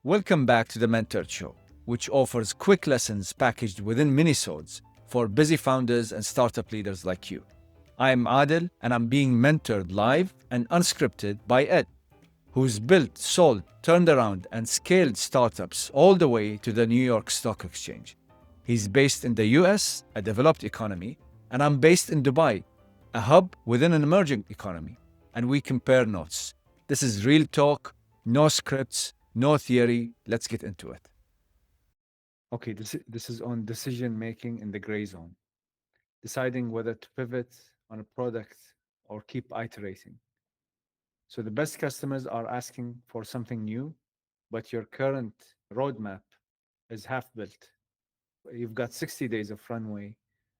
Welcome back to the Mentor Show, which offers quick lessons packaged within minisodes for busy founders and startup leaders like you. I'm Adel, and I'm being mentored live and unscripted by Ed, who's built, sold, turned around, and scaled startups all the way to the New York Stock Exchange. He's based in the US, a developed economy, and I'm based in Dubai, a hub within an emerging economy. And we compare notes. This is real talk, no scripts, no theory. Let's get into it. Okay, this is on decision making in the gray zone, deciding whether to pivot on a product or keep iterating. So the best customers are asking for something new, but your current roadmap is half built. You've got 60 days of runway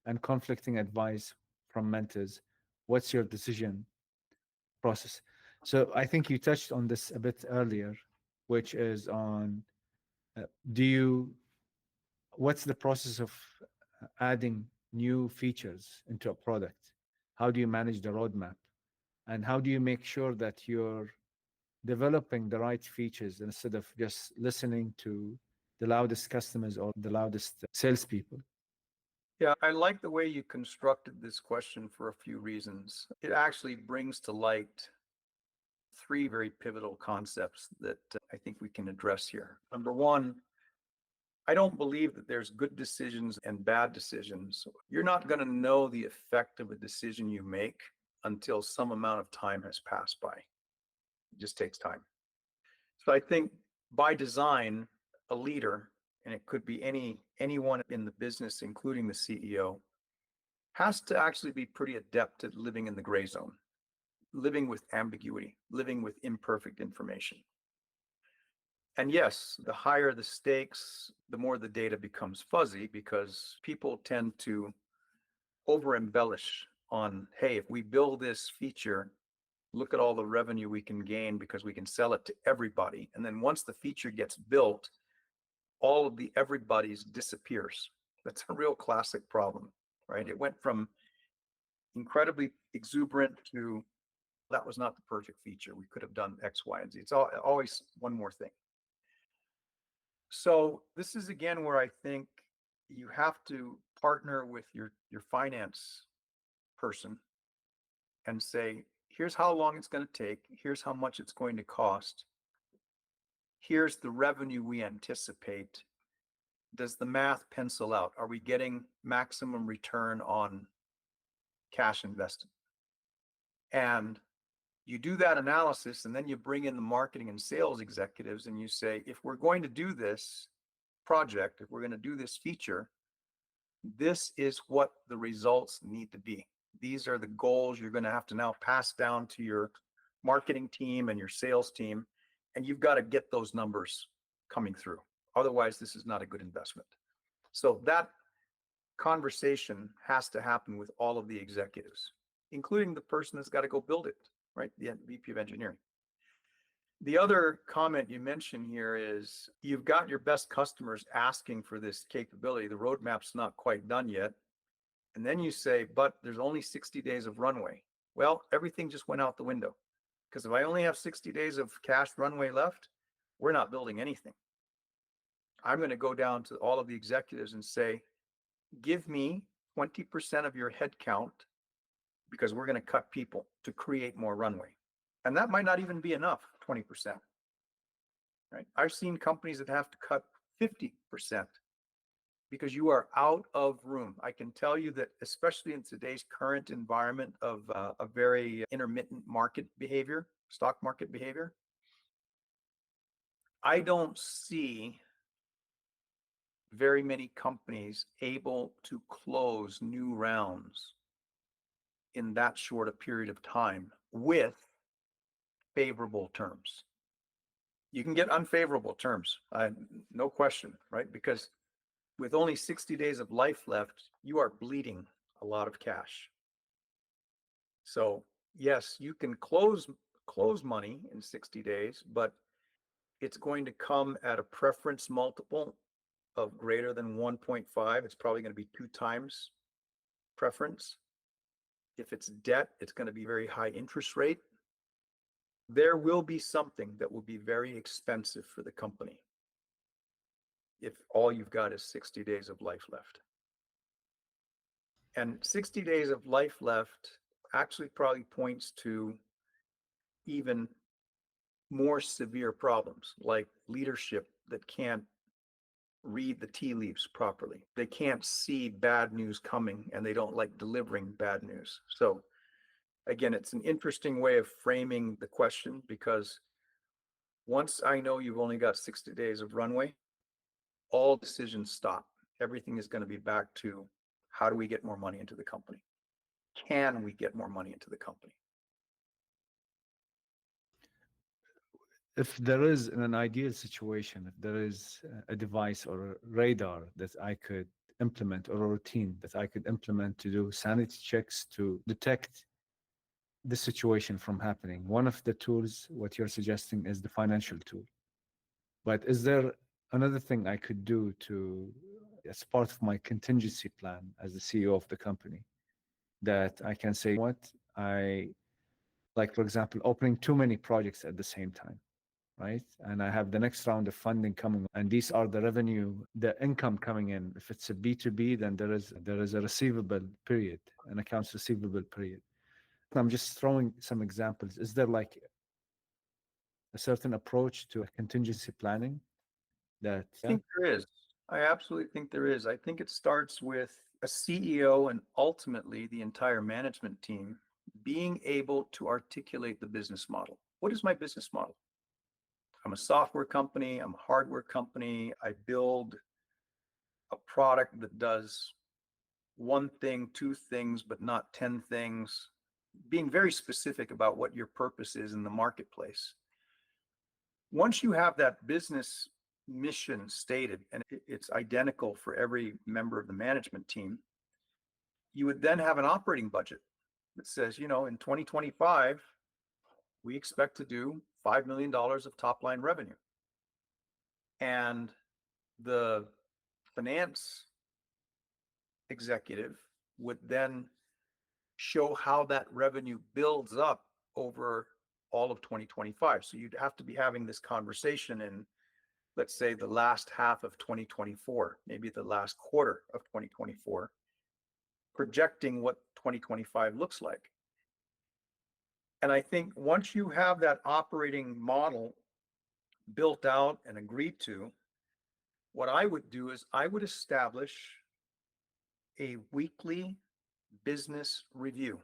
and conflicting advice from mentors. What's your decision process? So I think you touched on this a bit earlier, which is on do you what's the process of adding new features into a product? How do you manage the roadmap? And how do you make sure that you're developing the right features instead of just listening to the loudest customers or the loudest salespeople? Yeah, I like the way you constructed this question for a few reasons. It actually brings to light three very pivotal concepts that I think we can address here. Number one, I don't believe that there's good decisions and bad decisions. You're not going to know the effect of a decision you make until some amount of time has passed by. It just takes time. So I think by design, a leader, and it could be anyone in the business, including the CEO, has to actually be pretty adept at living in the gray zone, living with ambiguity, living with imperfect information. And yes, the higher the stakes, the more the data becomes fuzzy because people tend to over embellish on, hey, if we build this feature, look at all the revenue we can gain because we can sell it to everybody. And then once the feature gets built, all of the everybody's disappears. That's a real classic problem, right? It went from incredibly exuberant to that was not the perfect feature. We could have done X, Y, and Z. It's always one more thing. So this is again where I think you have to partner with your finance person and say, here's how long it's going to take, here's how much it's going to cost, here's the revenue we anticipate. Does the math pencil out? Are we getting maximum return on cash invested? And you do that analysis and then you bring in the marketing and sales executives and you say, if we're going to do this project, if we're going to do this feature, this is what the results need to be. These are the goals you're going to have to now pass down to your marketing team and your sales team. And you've got to get those numbers coming through. Otherwise, this is not a good investment. So that conversation has to happen with all of the executives, including the person that's got to go build it, right? The VP of engineering. The other comment you mentioned here is you've got your best customers asking for this capability. The roadmap's not quite done yet. And then you say, but there's only 60 days of runway. Well, everything just went out the window because if I only have 60 days of cash runway left, we're not building anything. I'm going to go down to all of the executives and say, give me 20% of your headcount because we're going to cut people to create more runway. And that might not even be enough, 20%. Right? I've seen companies that have to cut 50% because you are out of room. I can tell you that, especially in today's current environment of a very intermittent market behavior, stock market behavior, I don't see very many companies able to close new rounds in that short a period of time with favorable terms. You can get unfavorable terms, no question, right? Because with only 60 days of life left, you are bleeding a lot of cash. So yes, you can close money in 60 days, but it's going to come at a preference multiple of greater than 1.5. It's probably going to be 2 times preference. If it's debt, it's going to be very high interest rate. There will be something that will be very expensive for the company. if all you've got is 60 days of life left. And 60 days of life left actually probably points to even more severe problems like leadership that can't read the tea leaves properly. They can't see bad news coming and they don't like delivering bad news. So again, it's an interesting way of framing the question, because once I know you've only got 60 days of runway, all decisions stop. Everything is going to be back to, how do we get more money into the company? Can we get more money into the company? If there is, in an ideal situation, if there is a device or a radar that I could implement, or a routine that I could implement to do sanity checks to detect the situation from happening, one of the tools, what you're suggesting, is the financial tool. But is there another thing I could do to, as part of my contingency plan as the CEO of the company, that I can say, what I like, for example, opening too many projects at the same time, right? And I have the next round of funding coming, and these are the revenue, the income coming in. If it's a B2B, then there is a receivable period, an accounts receivable period. I'm just throwing some examples. Is there like a certain approach to contingency planning that, I think there is. I absolutely think there is. I think it starts with a CEO and ultimately the entire management team being able to articulate the business model. What is my business model? I'm a software company, I'm a hardware company. I build a product that does one thing, two things, but not 10 things. Being very specific about what your purpose is in the marketplace. Once you have that business mission stated, and it's identical for every member of the management team, you would then have an operating budget that says, in 2025, we expect to do $5 million of top line revenue. And the finance executive would then show how that revenue builds up over all of 2025. So you'd have to be having this conversation in, let's say, the last half of 2024, maybe the last quarter of 2024, projecting what 2025 looks like. And I think once you have that operating model built out and agreed to, what I would do is I would establish a weekly business review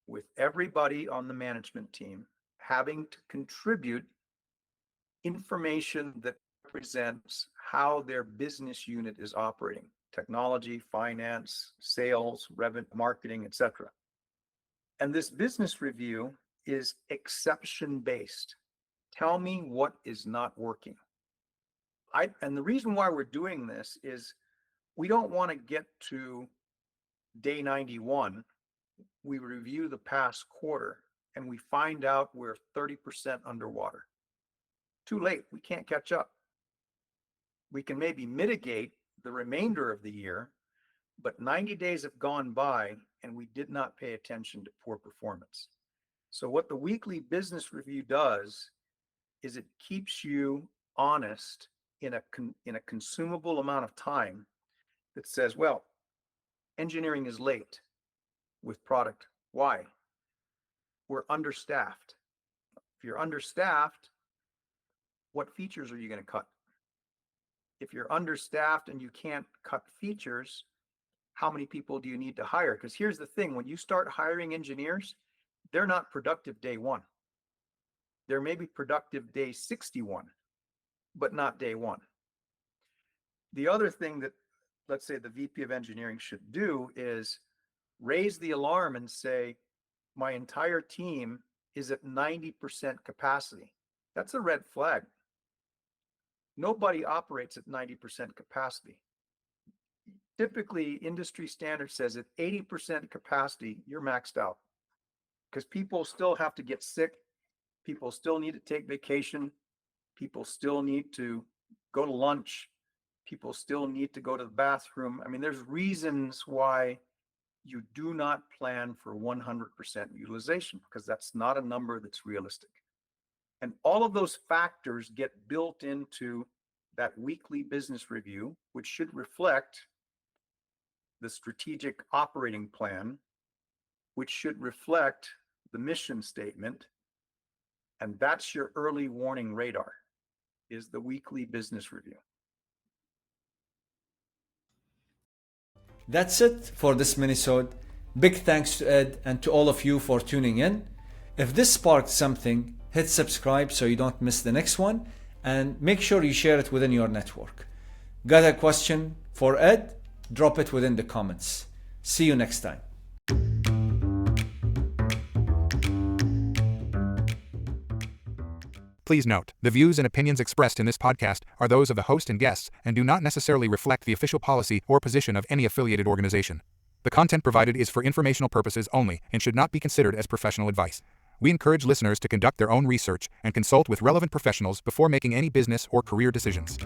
with everybody on the management team having to contribute information that represents how their business unit is operating: technology, finance, sales, revenue, marketing, etc. And this business review is exception based. Tell me what is not working. And the reason why we're doing this is we don't want to get to day 91. We review the past quarter and we find out we're 30% underwater. Too late. We can't catch up. We can maybe mitigate the remainder of the year, but 90 days have gone by and we did not pay attention to poor performance. So what the weekly business review does is it keeps you honest in a consumable amount of time that says, well, engineering is late with product. Why? We're understaffed. If you're understaffed, what features are you going to cut? If you're understaffed and you can't cut features, how many people do you need to hire? Because here's the thing, when you start hiring engineers, they're not productive day one. They're maybe productive day 61, but not day one. The other thing that, let's say, the VP of engineering should do is raise the alarm and say, my entire team is at 90% capacity. That's a red flag. Nobody operates at 90% capacity. Typically, industry standard says at 80% capacity, you're maxed out, because people still have to get sick. People still need to take vacation. People still need to go to lunch. People still need to go to the bathroom. I mean, there's reasons why you do not plan for 100% utilization, because that's not a number that's realistic. And all of those factors get built into that weekly business review, which should reflect the strategic operating plan, which should reflect the mission statement. And that's your early warning radar, is the weekly business review. That's it for this minisode. Big thanks to Ed and to all of you for tuning in. If this sparked something, hit subscribe so you don't miss the next one, and make sure you share it within your network. Got a question for Ed? Drop it within the comments. See you next time. Please note, the views and opinions expressed in this podcast are those of the host and guests and do not necessarily reflect the official policy or position of any affiliated organization. The content provided is for informational purposes only and should not be considered as professional advice. We encourage listeners to conduct their own research and consult with relevant professionals before making any business or career decisions.